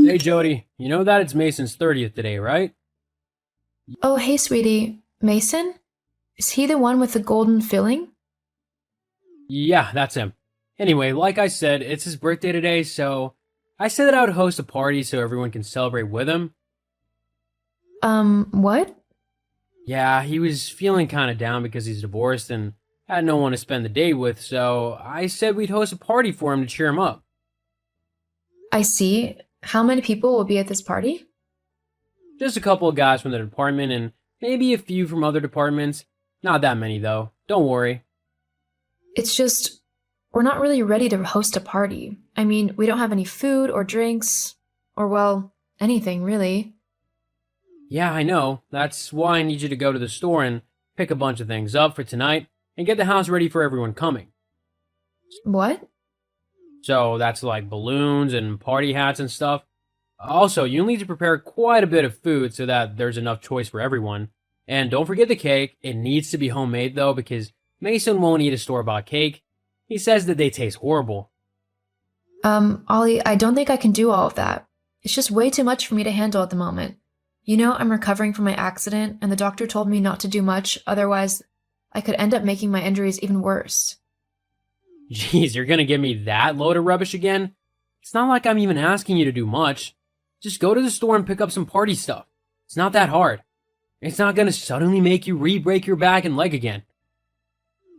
Hey Jody, you know that it's Mason's 30th today, right? Oh, hey, sweetie. Mason? Is he the one with the golden filling? Yeah, that's him. Anyway, like I said, it's his birthday today, so I said that I would host a party so everyone can celebrate with him. What? Yeah, he was feeling kind of down because he's divorced and had no one to spend the day with, so I said we'd host a party for him to cheer him up. I see. How many people will be at this party? Just a couple of guys from the department and maybe a few from other departments. Not that many, though. Don't worry. It's just, we're not really ready to host a party. I mean, we don't have any food or drinks, or well, anything really. Yeah, I know. That's why I need you to go to the store and pick a bunch of things up for tonight and get the house ready for everyone coming. What? So that's like balloons and party hats and stuff. Also, you'll need to prepare quite a bit of food so that there's enough choice for everyone. And don't forget the cake. It needs to be homemade though, because Mason won't eat a store-bought cake. He says that they taste horrible. Ollie, I don't think I can do all of that. It's just way too much for me to handle at the moment. You know, I'm recovering from my accident, and the doctor told me not to do much, otherwise, I could end up making my injuries even worse. Jeez, you're gonna give me that load of rubbish again? It's not like I'm even asking you to do much. Just go to the store and pick up some party stuff. It's not that hard. It's not gonna suddenly make you re-break your back and leg again.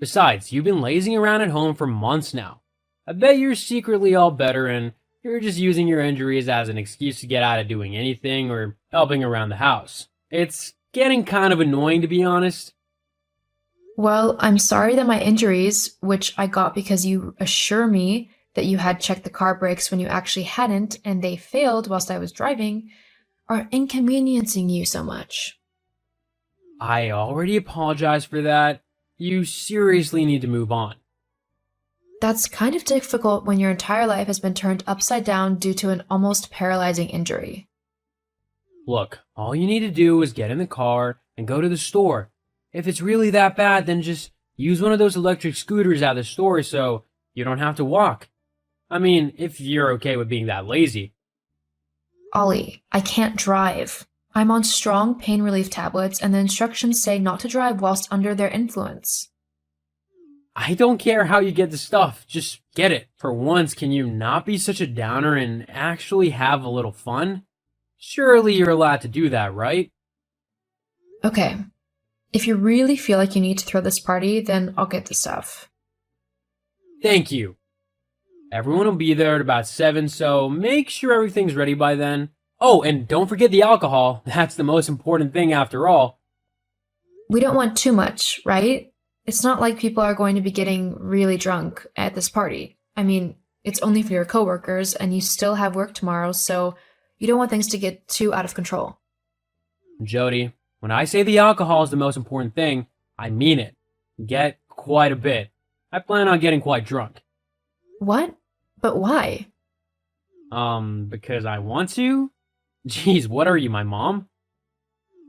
Besides, you've been lazing around at home for months now. I bet you're secretly all better and you're just using your injuries as an excuse to get out of doing anything or helping around the house. It's getting kind of annoying, to be honest. Well, I'm sorry that my injuries, which I got because you assure me that you had checked the car brakes when you actually hadn't and they failed whilst I was driving, are inconveniencing you so much. I already apologized for that. You seriously need to move on. That's kind of difficult when your entire life has been turned upside down due to an almost paralyzing injury. Look, all you need to do is get in the car and go to the store. If it's really that bad, then just use one of those electric scooters at the store so you don't have to walk. I mean, if you're okay with being that lazy. Ollie, I can't drive. I'm on strong pain relief tablets, and the instructions say not to drive whilst under their influence. I don't care how you get the stuff, just get it. For once, can you not be such a downer and actually have a little fun? Surely you're allowed to do that, right? Okay, if you really feel like you need to throw this party, then I'll get the stuff. Thank you. Everyone will be there at about 7, so make sure everything's ready by then. Oh, and don't forget the alcohol. That's the most important thing after all. We don't want too much, right? It's not like people are going to be getting really drunk at this party. I mean, it's only for your coworkers, and you still have work tomorrow, so you don't want things to get too out of control. Jody, when I say the alcohol is the most important thing, I mean it. Get quite a bit. I plan on getting quite drunk. What? But why? Because I want to? Jeez, what are you, my mom?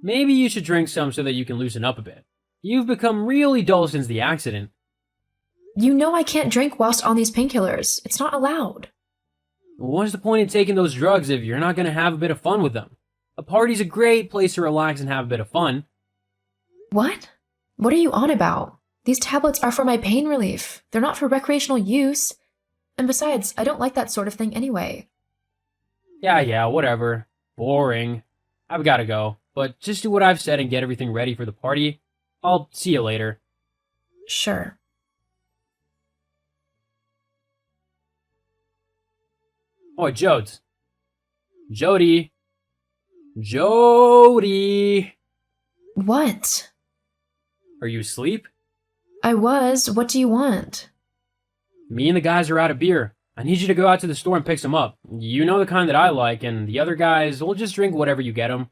Maybe you should drink some so that you can loosen up a bit. You've become really dull since the accident. You know I can't drink whilst on these painkillers. It's not allowed. What's the point in taking those drugs if you're not going to have a bit of fun with them? A party's a great place to relax and have a bit of fun. What? What are you on about? These tablets are for my pain relief. They're not for recreational use. And besides, I don't like that sort of thing anyway. Yeah, whatever. Boring. I've got to go. But just do what I've said and get everything ready for the party. I'll see you later. Sure. Oh, Jodes. Jody. Jody. What? Are you asleep? I was. What do you want? Me and the guys are out of beer. I need you to go out to the store and pick some up. You know the kind that I like, and the other guys will just drink whatever you get them.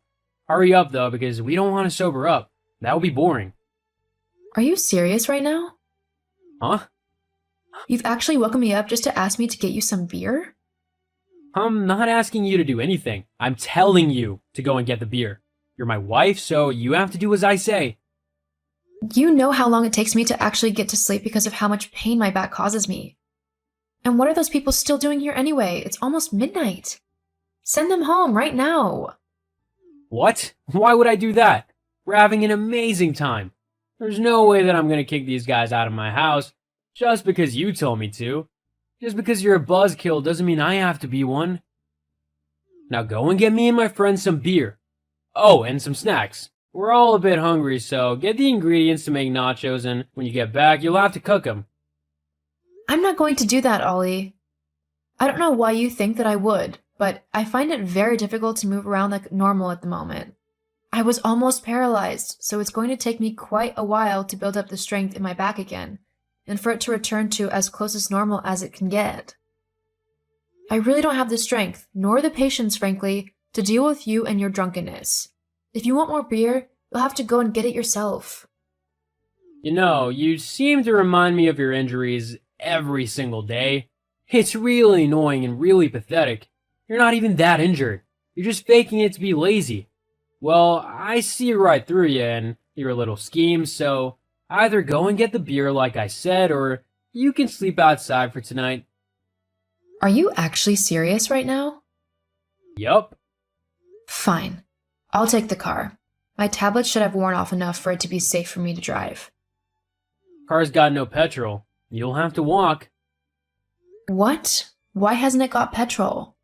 Hurry up, though, because we don't want to sober up. That would be boring. Are you serious right now? Huh? You've actually woken me up just to ask me to get you some beer? I'm not asking you to do anything. I'm telling you to go and get the beer. You're my wife, so you have to do as I say. You know how long it takes me to actually get to sleep because of how much pain my back causes me. And what are those people still doing here anyway? It's almost midnight. Send them home right now. What? Why would I do that? We're having an amazing time. There's no way that I'm gonna kick these guys out of my house just because you told me to. Just because you're a buzzkill doesn't mean I have to be one. Now go and get me and my friends some beer. Oh, and some snacks. We're all a bit hungry, so get the ingredients to make nachos, and when you get back, you'll have to cook them. I'm not going to do that, Ollie. I don't know why you think that I would, but I find it very difficult to move around like normal at the moment. I was almost paralyzed, so it's going to take me quite a while to build up the strength in my back again, and for it to return to as close as normal as it can get. I really don't have the strength, nor the patience, frankly, to deal with you and your drunkenness. If you want more beer, you'll have to go and get it yourself. You know, you seem to remind me of your injuries every single day. It's really annoying and really pathetic. You're not even that injured. You're just faking it to be lazy. Well, I see right through you and your little schemes, so either go and get the beer like I said, or you can sleep outside for tonight. Are you actually serious right now? Yup. Fine. I'll take the car. My tablet should have worn off enough for it to be safe for me to drive. Car's got no petrol. You'll have to walk. What? Why hasn't it got petrol?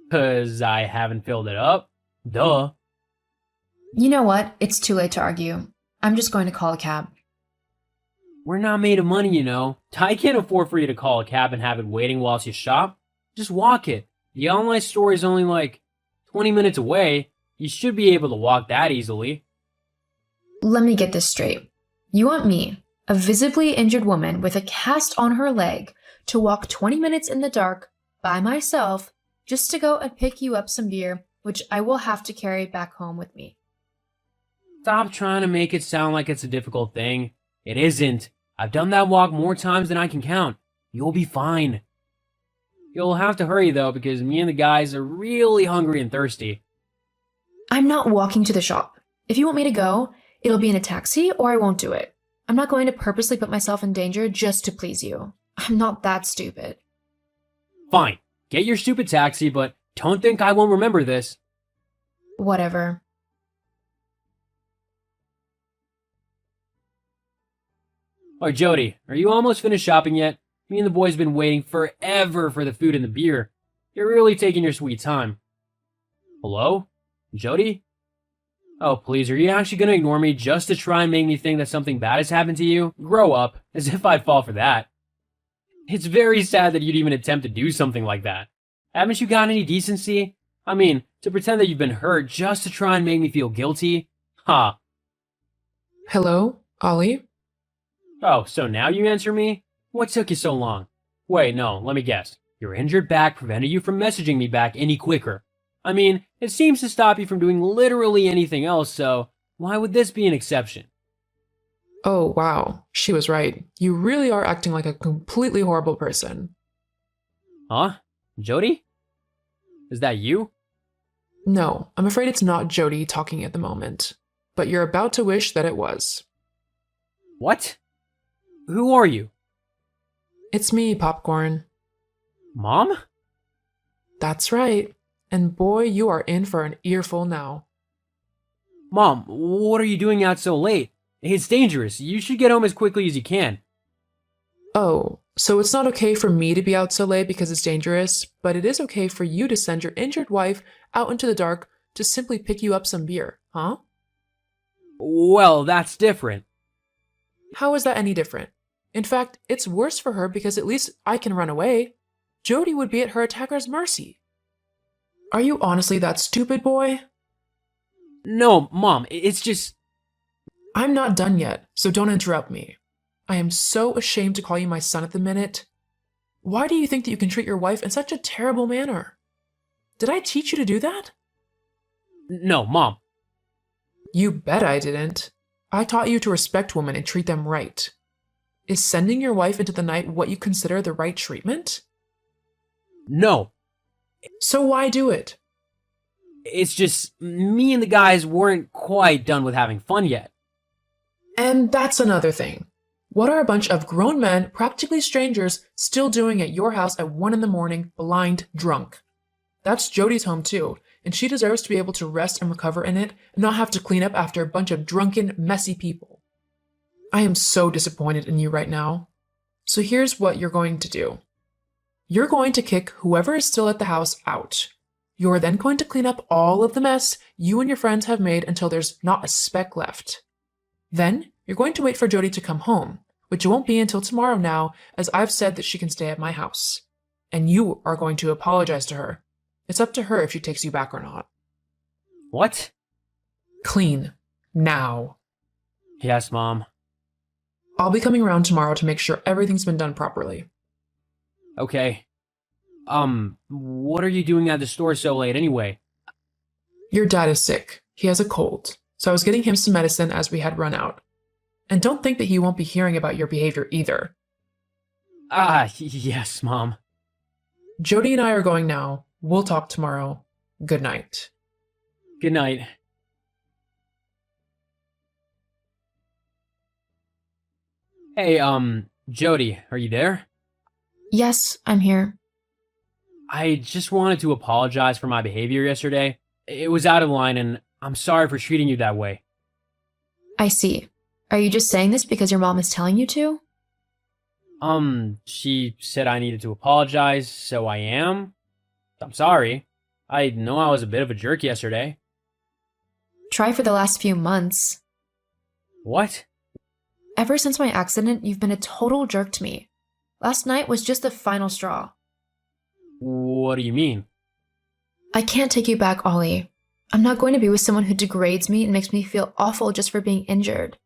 'Cause I haven't filled it up. Duh. You know what? It's too late to argue. I'm just going to call a cab. We're not made of money, you know. I can't afford for you to call a cab and have it waiting whilst you shop. Just walk it. The online store is only like 20 minutes away. You should be able to walk that easily. Let me get this straight. You want me, a visibly injured woman with a cast on her leg, to walk 20 minutes in the dark by myself just to go and pick you up some beer, which I will have to carry back home with me? Stop trying to make it sound like it's a difficult thing. It isn't. I've done that walk more times than I can count. You'll be fine. You'll have to hurry though, because me and the guys are really hungry and thirsty. I'm not walking to the shop. If you want me to go, it'll be in a taxi or I won't do it. I'm not going to purposely put myself in danger just to please you. I'm not that stupid. Fine. Get your stupid taxi, but don't think I won't remember this. Whatever. Oh, Jody, are you almost finished shopping yet? Me and the boys been waiting forever for the food and the beer. You're really taking your sweet time. Hello? Jody? Oh, please, are you actually gonna ignore me just to try and make me think that something bad has happened to you? Grow up, as if I'd fall for that. It's very sad that you'd even attempt to do something like that. Haven't you got any decency? I mean, to pretend that you've been hurt just to try and make me feel guilty? Ha. Hello, Ollie? Oh, so now you answer me? What took you so long? Wait, no, let me guess. Your injured back prevented you from messaging me back any quicker. I mean, it seems to stop you from doing literally anything else, so why would this be an exception? Oh, wow. She was right. You really are acting like a completely horrible person. Huh? Jody? Is that you? No, I'm afraid it's not Jody talking at the moment. But you're about to wish that it was. What? Who are you? It's me, Popcorn. Mom? That's right. And boy, you are in for an earful now. Mom, what are you doing out so late? It's dangerous. You should get home as quickly as you can. Oh, so it's not okay for me to be out so late because it's dangerous, but it is okay for you to send your injured wife out into the dark to simply pick you up some beer, huh? Well, that's different. How is that any different? In fact, it's worse for her because at least I can run away. Jody would be at her attacker's mercy. Are you honestly that stupid, boy? No, Mom, it's just... I'm not done yet, so don't interrupt me. I am so ashamed to call you my son at the minute. Why do you think that you can treat your wife in such a terrible manner? Did I teach you to do that? No, Mom. You bet I didn't. I taught you to respect women and treat them right. Is sending your wife into the night what you consider the right treatment? No. So why do it? It's just, me and the guys weren't quite done with having fun yet. And that's another thing. What are a bunch of grown men, practically strangers, still doing at your house at 1 in the morning, blind drunk? That's Jody's home too, and she deserves to be able to rest and recover in it and not have to clean up after a bunch of drunken, messy people. I am so disappointed in you right now. So here's what you're going to do. You're going to kick whoever is still at the house out. You're then going to clean up all of the mess you and your friends have made until there's not a speck left. Then you're going to wait for Jody to come home, which won't be until tomorrow now, as I've said that she can stay at my house. And you are going to apologize to her. It's up to her if she takes you back or not. What? Clean. Now. Yes, Mom. I'll be coming around tomorrow to make sure everything's been done properly. Okay. What are you doing at the store so late anyway? Your dad is sick. He has a cold, so I was getting him some medicine as we had run out. And don't think that he won't be hearing about your behavior either. Yes, Mom. Jody and I are going now. We'll talk tomorrow. Good night. Good night. Hey, Jody, are you there? Yes, I'm here. I just wanted to apologize for my behavior yesterday. It was out of line, and I'm sorry for treating you that way. I see. Are you just saying this because your mom is telling you to? She said I needed to apologize, so I am. I'm sorry. I know I was a bit of a jerk yesterday. Try for the last few months. What? Ever since my accident, you've been a total jerk to me. Last night was just the final straw. What do you mean? I can't take you back, Ollie. I'm not going to be with someone who degrades me and makes me feel awful just for being injured.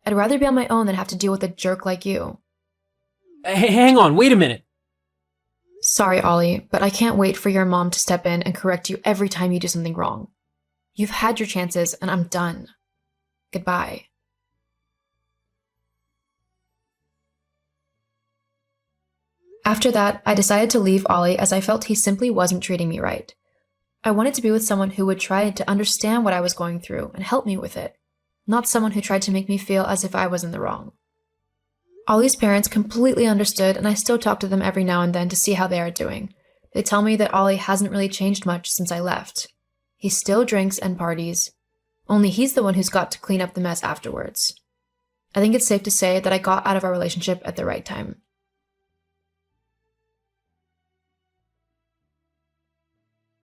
I'd rather be on my own than have to deal with a jerk like you. Hey, hang on, wait a minute. Sorry, Ollie, but I can't wait for your mom to step in and correct you every time you do something wrong. You've had your chances, and I'm done. Goodbye. After that, I decided to leave Ollie as I felt he simply wasn't treating me right. I wanted to be with someone who would try to understand what I was going through and help me with it, not someone who tried to make me feel as if I was in the wrong. Ollie's parents completely understood, and I still talk to them every now and then to see how they are doing. They tell me that Ollie hasn't really changed much since I left. He still drinks and parties. Only he's the one who's got to clean up the mess afterwards. I think it's safe to say that I got out of our relationship at the right time.